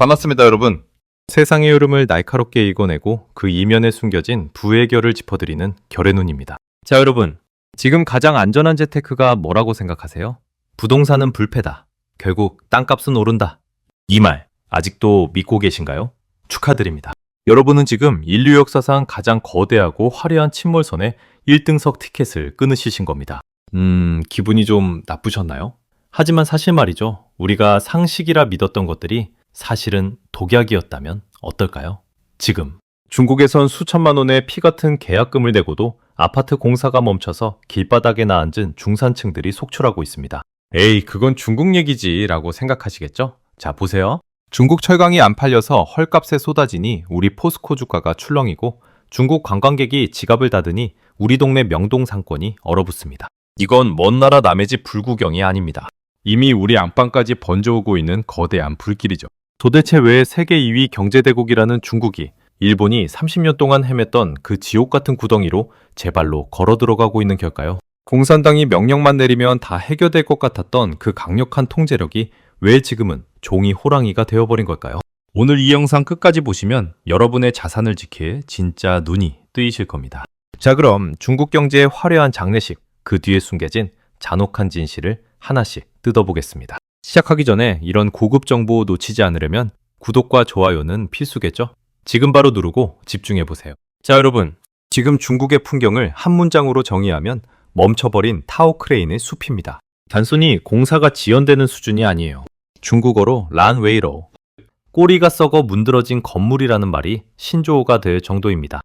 반갑습니다, 여러분. 세상의 흐름을 날카롭게 읽어내고 그 이면에 숨겨진 부의 결을 짚어드리는 결의 눈입니다. 자, 여러분. 지금 가장 안전한 재테크가 뭐라고 생각하세요? 부동산은 불패다. 결국 땅값은 오른다. 이 말 아직도 믿고 계신가요? 축하드립니다. 여러분은 지금 인류 역사상 가장 거대하고 화려한 침몰선의 1등석 티켓을 끊으시신 겁니다. 기분이 좀 나쁘셨나요? 하지만 사실 말이죠. 우리가 상식이라 믿었던 것들이 사실은 독약이었다면 어떨까요? 지금 중국에선 수천만 원의 피 같은 계약금을 내고도 아파트 공사가 멈춰서 길바닥에나 앉은 중산층들이 속출하고 있습니다. 에이, 그건 중국 얘기지 라고 생각하시겠죠? 자, 보세요. 중국 철강이 안 팔려서 헐값에 쏟아지니 우리 포스코 주가가 출렁이고 중국 관광객이 지갑을 닫으니 우리 동네 명동 상권이 얼어붙습니다. 이건 먼 나라 남의 집 불구경이 아닙니다. 이미 우리 안방까지 번져오고 있는 거대한 불길이죠. 도대체 왜 세계 2위 경제대국이라는 중국이 일본이 30년 동안 헤맸던 그 지옥 같은 구덩이로 제 발로 걸어 들어가고 있는 걸까요? 공산당이 명령만 내리면 다 해결될 것 같았던 그 강력한 통제력이 왜 지금은 종이 호랑이가 되어버린 걸까요? 오늘 이 영상 끝까지 보시면 여러분의 자산을 지킬 진짜 눈이 뜨이실 겁니다. 자, 그럼 중국 경제의 화려한 장례식, 그 뒤에 숨겨진 잔혹한 진실을 하나씩 뜯어보겠습니다. 시작하기 전에 이런 고급 정보 놓치지 않으려면 구독과 좋아요는 필수겠죠? 지금 바로 누르고 집중해보세요. 자, 여러분. 지금 중국의 풍경을 한 문장으로 정의하면 멈춰버린 타오 크레인의 숲입니다. 단순히 공사가 지연되는 수준이 아니에요. 중국어로 란웨이로, 꼬리가 썩어 문드러진 건물이라는 말이 신조어가 될 정도입니다.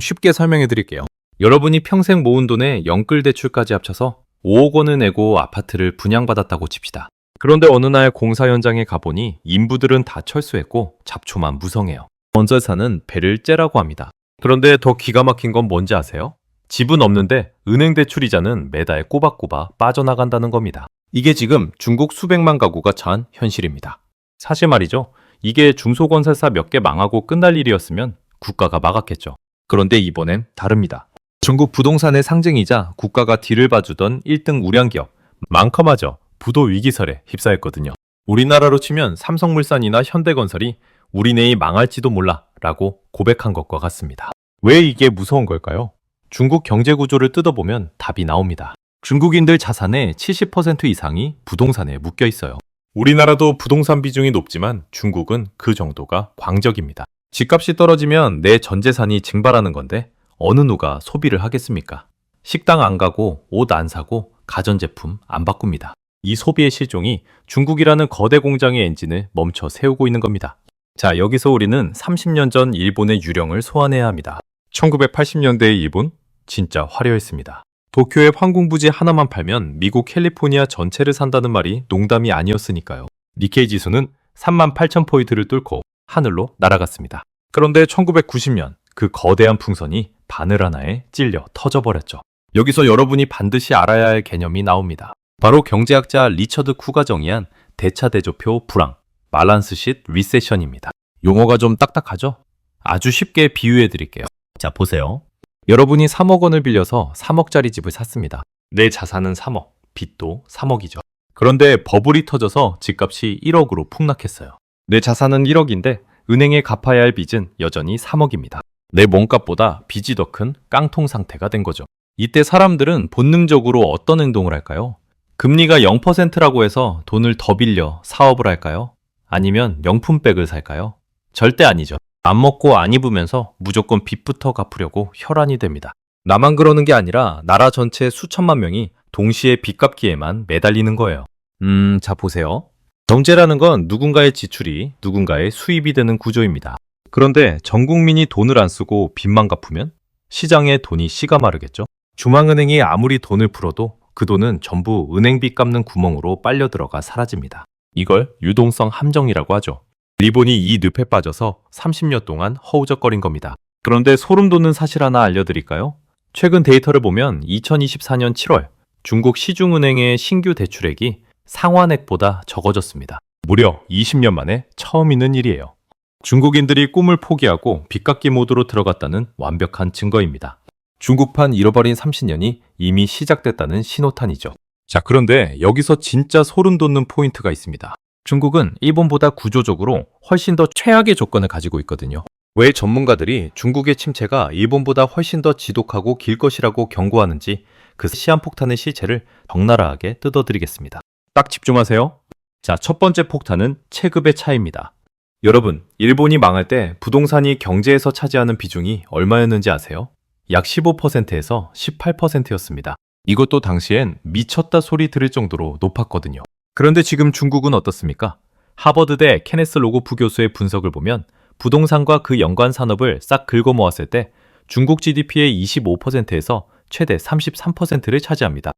쉽게 설명해 드릴게요. 여러분이 평생 모은 돈에 연끌 대출까지 합쳐서 5억 원을 내고 아파트를 분양받았다고 칩시다. 그런데 어느 날 공사 현장에 가보니 인부들은 다 철수했고 잡초만 무성해요. 건설사는 배를 째라고 합니다. 그런데 더 기가 막힌 건 뭔지 아세요? 집은 없는데 은행 대출 이자는 매달 꼬박꼬박 빠져나간다는 겁니다. 이게 지금 중국 수백만 가구가 처한 현실입니다. 사실 말이죠. 이게 중소건설사 몇 개 망하고 끝날 일이었으면 국가가 막았겠죠. 그런데 이번엔 다릅니다. 중국 부동산의 상징이자 국가가 뒤를 봐주던 1등 우량기업 망커마저 부도 위기설에 휩싸였거든요. 우리나라로 치면 삼성물산이나 현대건설이 우리네이 망할지도 몰라 라고 고백한 것과 같습니다. 왜 이게 무서운 걸까요? 중국 경제 구조를 뜯어보면 답이 나옵니다. 중국인들 자산의 70% 이상이 부동산에 묶여 있어요. 우리나라도 부동산 비중이 높지만 중국은 그 정도가 광적입니다. 집값이 떨어지면 내 전 재산이 증발하는 건데 어느 누가 소비를 하겠습니까? 식당 안 가고 옷 안 사고 가전제품 안 바꿉니다. 이 소비의 실종이 중국이라는 거대 공장의 엔진을 멈춰 세우고 있는 겁니다. 자, 여기서 우리는 30년 전 일본의 유령을 소환해야 합니다. 1980년대의 일본? 진짜 화려했습니다. 도쿄의 황궁부지 하나만 팔면 미국 캘리포니아 전체를 산다는 말이 농담이 아니었으니까요. 니케이 지수는 38,000포인트를 뚫고 하늘로 날아갔습니다. 그런데 1990년 그 거대한 풍선이 바늘 하나에 찔려 터져버렸죠. 여기서 여러분이 반드시 알아야 할 개념이 나옵니다. 바로 경제학자 리처드 쿠가 정의한 대차대조표 불황, 발란스쉿 리세션입니다. 용어가 좀 딱딱하죠? 아주 쉽게 비유해 드릴게요. 자, 보세요. 여러분이 3억 원을 빌려서 3억짜리 집을 샀습니다. 내 자산은 3억, 빚도 3억이죠. 그런데 버블이 터져서 집값이 1억으로 폭락했어요. 내 자산은 1억인데 은행에 갚아야 할 빚은 여전히 3억입니다. 내 몸값보다 빚이 더 큰 깡통 상태가 된 거죠. 이때 사람들은 본능적으로 어떤 행동을 할까요? 금리가 0%라고 해서 돈을 더 빌려 사업을 할까요? 아니면 명품백을 살까요? 절대 아니죠. 안 먹고 안 입으면서 무조건 빚부터 갚으려고 혈안이 됩니다. 나만 그러는 게 아니라 나라 전체 수천만 명이 동시에 빚 갚기에만 매달리는 거예요. 자, 보세요. 경제라는 건 누군가의 지출이 누군가의 수입이 되는 구조입니다. 그런데 전 국민이 돈을 안 쓰고 빚만 갚으면 시장에 돈이 씨가 마르겠죠. 중앙은행이 아무리 돈을 풀어도 그 돈은 전부 은행빚 갚는 구멍으로 빨려 들어가 사라집니다. 이걸 유동성 함정이라고 하죠. 일본이 이 늪에 빠져서 30년 동안 허우적거린 겁니다. 그런데 소름 돋는 사실 하나 알려드릴까요? 최근 데이터를 보면 2024년 7월 중국 시중은행의 신규 대출액이 상환액보다 적어졌습니다. 무려 20년 만에 처음 있는 일이에요. 중국인들이 꿈을 포기하고 빚갚기 모드로 들어갔다는 완벽한 증거입니다. 중국판 잃어버린 30년이 이미 시작됐다는 신호탄이죠. 자, 그런데 여기서 진짜 소름 돋는 포인트가 있습니다. 중국은 일본보다 구조적으로 훨씬 더 최악의 조건을 가지고 있거든요. 왜 전문가들이 중국의 침체가 일본보다 훨씬 더 지독하고 길 것이라고 경고하는지 그 시한폭탄의 실체를 적나라하게 뜯어드리겠습니다. 딱 집중하세요. 자, 첫 번째 폭탄은 체급의 차이입니다. 여러분, 일본이 망할 때 부동산이 경제에서 차지하는 비중이 얼마였는지 아세요? 약 15%에서 18%였습니다. 이것도 당시엔 미쳤다 소리 들을 정도로 높았거든요. 그런데 지금 중국은 어떻습니까? 하버드대 케네스 로고 부교수의 분석을 보면 부동산과 그 연관 산업을 싹 긁어 모았을 때 중국 GDP의 25%에서 최대 33%를 차지합니다.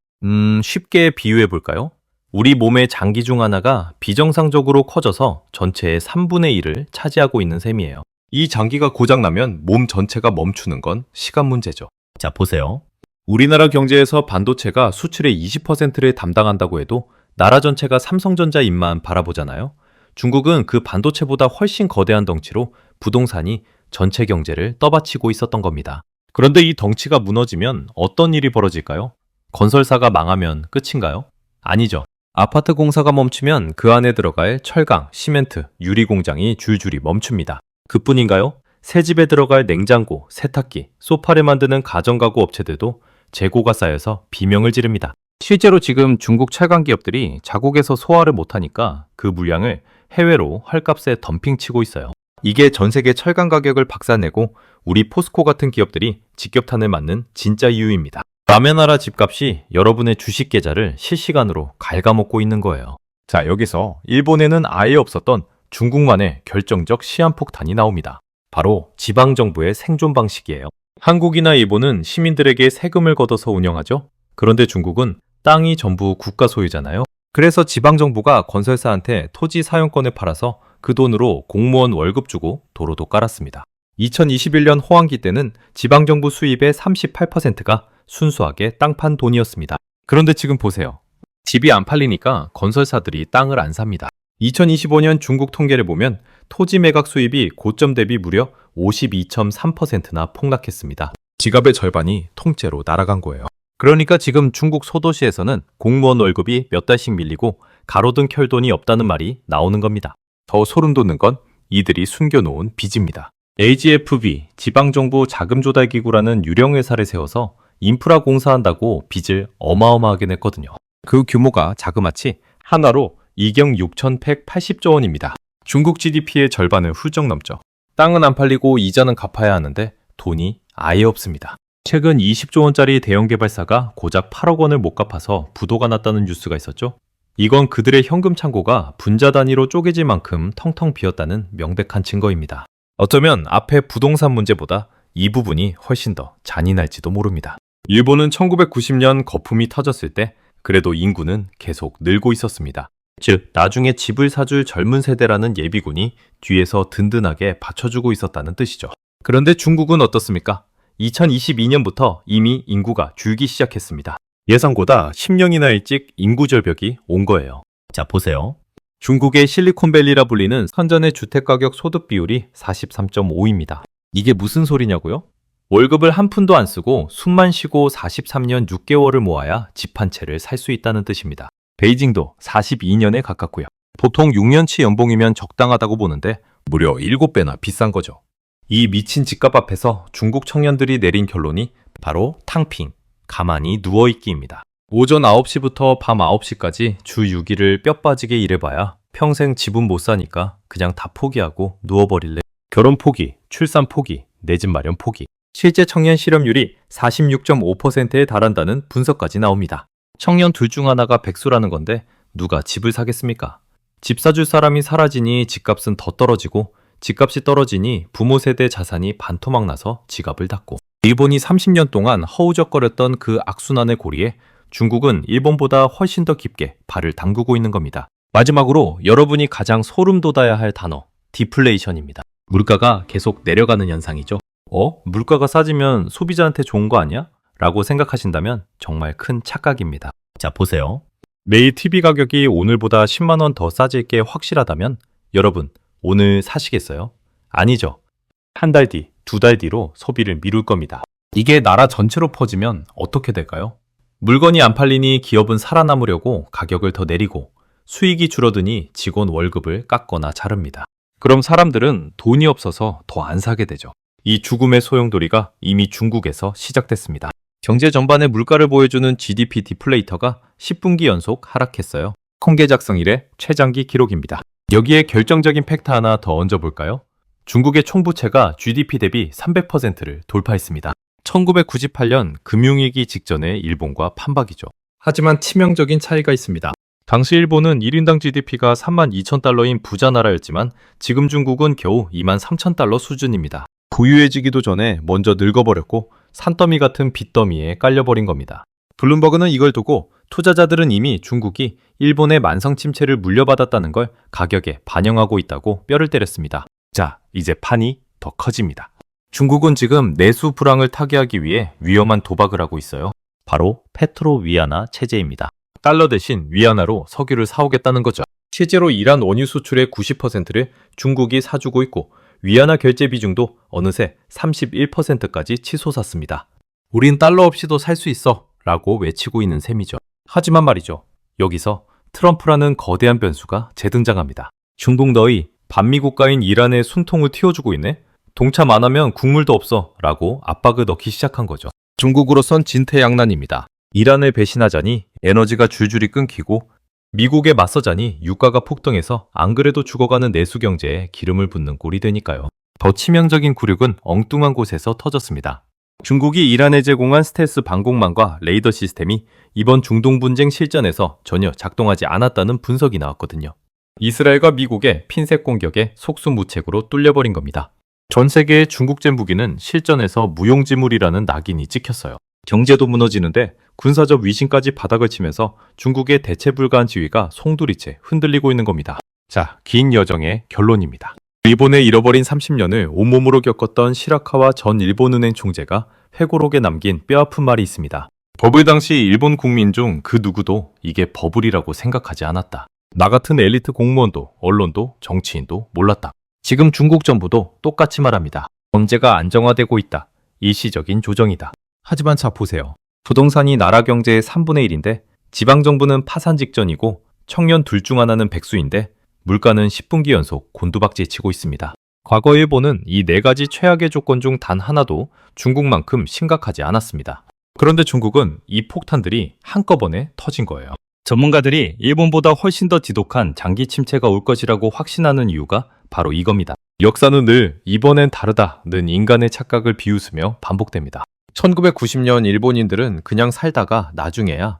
쉽게 비유해 볼까요? 우리 몸의 장기 중 하나가 비정상적으로 커져서 전체의 3분의 1을 차지하고 있는 셈이에요. 이 장기가 고장나면 몸 전체가 멈추는 건 시간 문제죠. 자, 보세요. 우리나라 경제에서 반도체가 수출의 20%를 담당한다고 해도 나라 전체가 삼성전자 입만 바라보잖아요. 중국은 그 반도체보다 훨씬 거대한 덩치로 부동산이 전체 경제를 떠받치고 있었던 겁니다. 그런데 이 덩치가 무너지면 어떤 일이 벌어질까요? 건설사가 망하면 끝인가요? 아니죠. 아파트 공사가 멈추면 그 안에 들어갈 철강, 시멘트, 유리 공장이 줄줄이 멈춥니다. 그뿐인가요? 새 집에 들어갈 냉장고, 세탁기, 소파를 만드는 가정가구 업체들도 재고가 쌓여서 비명을 지릅니다. 실제로 지금 중국 철강 기업들이 자국에서 소화를 못하니까 그 물량을 해외로 헐값에 덤핑치고 있어요. 이게 전 세계 철강 가격을 박살내고 우리 포스코 같은 기업들이 직격탄을 맞는 진짜 이유입니다. 남의 나라 집값이 여러분의 주식 계좌를 실시간으로 갉아먹고 있는 거예요. 자, 여기서 일본에는 아예 없었던 중국만의 결정적 시한폭탄이 나옵니다. 바로 지방정부의 생존 방식이에요. 한국이나 일본은 시민들에게 세금을 걷어서 운영하죠. 그런데 중국은 땅이 전부 국가 소유잖아요. 그래서 지방정부가 건설사한테 토지 사용권을 팔아서 그 돈으로 공무원 월급 주고 도로도 깔았습니다. 2021년 호황기 때는 지방정부 수입의 38%가 순수하게 땅판 돈이었습니다. 그런데 지금 보세요. 집이 안 팔리니까 건설사들이 땅을 안 삽니다. 2025년 중국 통계를 보면 토지 매각 수입이 고점 대비 무려 52.3%나 폭락했습니다. 지갑의 절반이 통째로 날아간 거예요. 그러니까 지금 중국 소도시에서는 공무원 월급이 몇 달씩 밀리고 가로등 켤 돈이 없다는 말이 나오는 겁니다. 더 소름 돋는 건 이들이 숨겨놓은 빚입니다. AGFB, 지방정부 자금조달기구라는 유령회사를 세워서 인프라 공사한다고 빚을 어마어마하게 냈거든요. 그 규모가 자그마치 하나로 2경 6,180조 원입니다. 중국 GDP의 절반을 훌쩍 넘죠. 땅은 안 팔리고 이자는 갚아야 하는데 돈이 아예 없습니다. 최근 20조 원짜리 대형 개발사가 고작 8억 원을 못 갚아서 부도가 났다는 뉴스가 있었죠. 이건 그들의 현금 창고가 분자 단위로 쪼개질 만큼 텅텅 비었다는 명백한 증거입니다. 어쩌면 앞에 부동산 문제보다 이 부분이 훨씬 더 잔인할지도 모릅니다. 일본은 1990년 거품이 터졌을 때 그래도 인구는 계속 늘고 있었습니다. 즉, 나중에 집을 사줄 젊은 세대라는 예비군이 뒤에서 든든하게 받쳐주고 있었다는 뜻이죠. 그런데 중국은 어떻습니까? 2022년부터 이미 인구가 줄기 시작했습니다. 예상보다 10년이나 일찍 인구 절벽이 온 거예요. 자, 보세요. 중국의 실리콘밸리라 불리는 선전의 주택가격 소득 비율이 43.5입니다. 이게 무슨 소리냐고요? 월급을 한 푼도 안 쓰고 숨만 쉬고 43년 6개월을 모아야 집 한 채를 살 수 있다는 뜻입니다. 베이징도 42년에 가깝고요. 보통 6년치 연봉이면 적당하다고 보는데 무려 7배나 비싼 거죠. 이 미친 집값 앞에서 중국 청년들이 내린 결론이 바로 탕핑, 가만히 누워있기입니다. 오전 9시부터 밤 9시까지 주 6일을 뼈 빠지게 일해봐야 평생 집은 못 사니까 그냥 다 포기하고 누워버릴래. 결혼 포기, 출산 포기, 내 집 마련 포기. 실제 청년 실업률이 46.5%에 달한다는 분석까지 나옵니다. 청년 둘 중 하나가 백수라는 건데 누가 집을 사겠습니까? 집 사줄 사람이 사라지니 집값은 더 떨어지고 집값이 떨어지니 부모 세대 자산이 반토막 나서 지갑을 닫고 일본이 30년 동안 허우적거렸던 그 악순환의 고리에 중국은 일본보다 훨씬 더 깊게 발을 담그고 있는 겁니다. 마지막으로 여러분이 가장 소름 돋아야 할 단어, 디플레이션입니다. 물가가 계속 내려가는 현상이죠. 물가가 싸지면 소비자한테 좋은 거 아니야? 라고 생각하신다면 정말 큰 착각입니다. 자, 보세요. 매일 TV 가격이 오늘보다 10만 원 더 싸질 게 확실하다면 여러분, 오늘 사시겠어요? 아니죠. 한 달 뒤, 두 달 뒤로 소비를 미룰 겁니다. 이게 나라 전체로 퍼지면 어떻게 될까요? 물건이 안 팔리니 기업은 살아남으려고 가격을 더 내리고 수익이 줄어드니 직원 월급을 깎거나 자릅니다. 그럼 사람들은 돈이 없어서 더 안 사게 되죠. 이 죽음의 소용돌이가 이미 중국에서 시작됐습니다. 경제 전반의 물가를 보여주는 GDP 디플레이터가 10분기 연속 하락했어요. 통계 작성 이래 최장기 기록입니다. 여기에 결정적인 팩트 하나 더 얹어볼까요? 중국의 총부채가 GDP 대비 300%를 돌파했습니다. 1998년 금융위기 직전의 일본과 판박이죠. 하지만 치명적인 차이가 있습니다. 당시 일본은 1인당 GDP가 32,000달러인 부자 나라였지만 지금 중국은 겨우 23,000달러 수준입니다. 부유해지기도 전에 먼저 늙어버렸고 산더미 같은 빚더미에 깔려버린 겁니다. 블룸버그는 이걸 두고 투자자들은 이미 중국이 일본의 만성 침체를 물려받았다는 걸 가격에 반영하고 있다고 뼈를 때렸습니다. 자, 이제 판이 더 커집니다. 중국은 지금 내수 불황을 타개하기 위해 위험한 도박을 하고 있어요. 바로 페트로 위안화 체제입니다. 달러 대신 위안화로 석유를 사오겠다는 거죠. 실제로 이란 원유 수출의 90%를 중국이 사주고 있고 위안화 결제 비중도 어느새 31%까지 치솟았습니다. 우린 달러 없이도 살 수 있어 라고 외치고 있는 셈이죠. 하지만 말이죠. 여기서 트럼프라는 거대한 변수가 재등장합니다. 중국 너희 반미 국가인 이란의 숨통을 틔워주고 있네? 동참 안 하면 국물도 없어 라고 압박을 넣기 시작한 거죠. 중국으로선 진퇴양난입니다. 이란을 배신하자니 에너지가 줄줄이 끊기고 미국에 맞서자니 유가가 폭등해서 안 그래도 죽어가는 내수 경제에 기름을 붓는 꼴이 되니까요. 더 치명적인 굴욕은 엉뚱한 곳에서 터졌습니다. 중국이 이란에 제공한 스텔스 방공망과 레이더 시스템이 이번 중동 분쟁 실전에서 전혀 작동하지 않았다는 분석이 나왔거든요. 이스라엘과 미국의 핀셋 공격에 속수무책으로 뚫려버린 겁니다. 전 세계의 중국제 무기는 실전에서 무용지물이라는 낙인이 찍혔어요. 경제도 무너지는데 군사적 위신까지 바닥을 치면서 중국의 대체 불가한 지위가 송두리째 흔들리고 있는 겁니다. 자, 긴 여정의 결론입니다. 일본의 잃어버린 30년을 온몸으로 겪었던 시라카와 전 일본은행 총재가 회고록에 남긴 뼈아픈 말이 있습니다. 버블 당시 일본 국민 중 그 누구도 이게 버블이라고 생각하지 않았다. 나 같은 엘리트 공무원도 언론도 정치인도 몰랐다. 지금 중국 정부도 똑같이 말합니다. 경제가 안정화되고 있다. 일시적인 조정이다. 하지만 자 보세요. 부동산이 나라 경제의 3분의 1인데 지방정부는 파산 직전이고 청년 둘 중 하나는 백수인데 물가는 10분기 연속 곤두박질 치고 있습니다. 과거 일본은 이 네 가지 최악의 조건 중 단 하나도 중국만큼 심각하지 않았습니다. 그런데 중국은 이 폭탄들이 한꺼번에 터진 거예요. 전문가들이 일본보다 훨씬 더 지독한 장기 침체가 올 것이라고 확신하는 이유가 바로 이겁니다. 역사는 늘 이번엔 다르다는 인간의 착각을 비웃으며 반복됩니다. 1990년 일본인들은 그냥 살다가 나중에야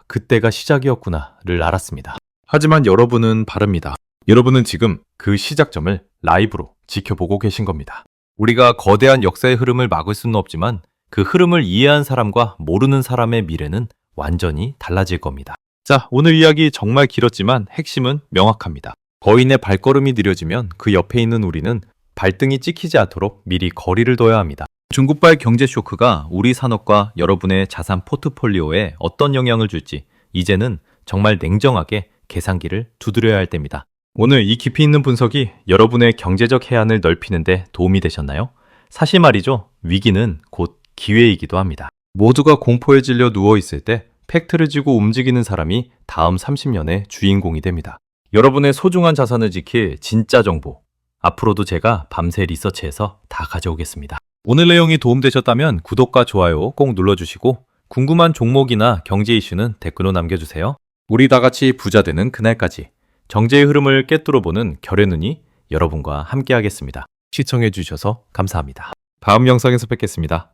그때가 시작이었구나를 알았습니다. 하지만 여러분은 다릅니다. 여러분은 지금 그 시작점을 라이브로 지켜보고 계신 겁니다. 우리가 거대한 역사의 흐름을 막을 수는 없지만 그 흐름을 이해한 사람과 모르는 사람의 미래는 완전히 달라질 겁니다. 자, 오늘 이야기 정말 길었지만 핵심은 명확합니다. 거인의 발걸음이 느려지면 그 옆에 있는 우리는 발등이 찍히지 않도록 미리 거리를 둬야 합니다. 중국발 경제 쇼크가 우리 산업과 여러분의 자산 포트폴리오에 어떤 영향을 줄지 이제는 정말 냉정하게 계산기를 두드려야 할 때입니다. 오늘 이 깊이 있는 분석이 여러분의 경제적 해안을 넓히는 데 도움이 되셨나요? 사실 말이죠. 위기는 곧 기회이기도 합니다. 모두가 공포에 질려 누워있을 때 팩트를 쥐고 움직이는 사람이 다음 30년의 주인공이 됩니다. 여러분의 소중한 자산을 지킬 진짜 정보. 앞으로도 제가 밤새 리서치해서 다 가져오겠습니다. 오늘 내용이 도움되셨다면 구독과 좋아요 꼭 눌러주시고 궁금한 종목이나 경제 이슈는 댓글로 남겨주세요. 우리 다 같이 부자 되는 그날까지 정제의 흐름을 꿰뚫어보는 결의 눈이 여러분과 함께하겠습니다. 시청해주셔서 감사합니다. 다음 영상에서 뵙겠습니다.